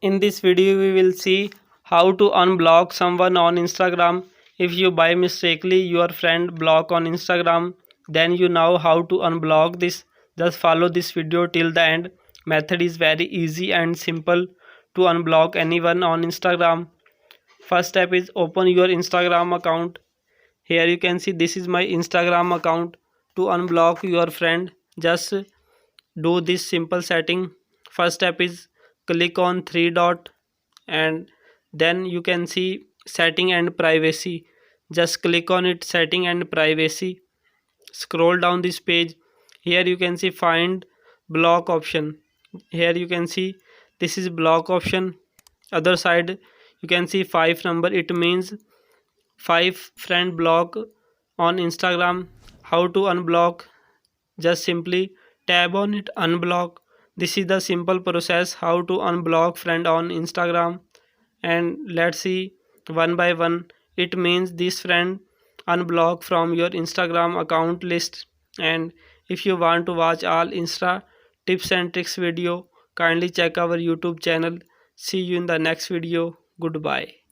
In this video we will see how to unblock someone on Instagram. If you by mistakenly your friend block on Instagram, then you know how to unblock this. Just follow this video till the end. Method is very easy and simple to unblock anyone on Instagram. First step is open your Instagram account. Here you can see this is my Instagram account. To unblock your friend, just do this simple setting. First step is click on three dot and then you can see setting and privacy. Just click on it, setting and privacy. Scroll down this page. Here you can see find block option. Here you can see this is block option. Other side you can see 5 number, it means 5 friend block on Instagram. How to unblock? Just simply tap on it, unblock. This is the simple process how to unblock friend on Instagram. And let's see one by one. It means this friend unblock from your Instagram account list. And if you want to watch all Insta tips and tricks video, kindly check our YouTube channel. See you in the next video. Goodbye.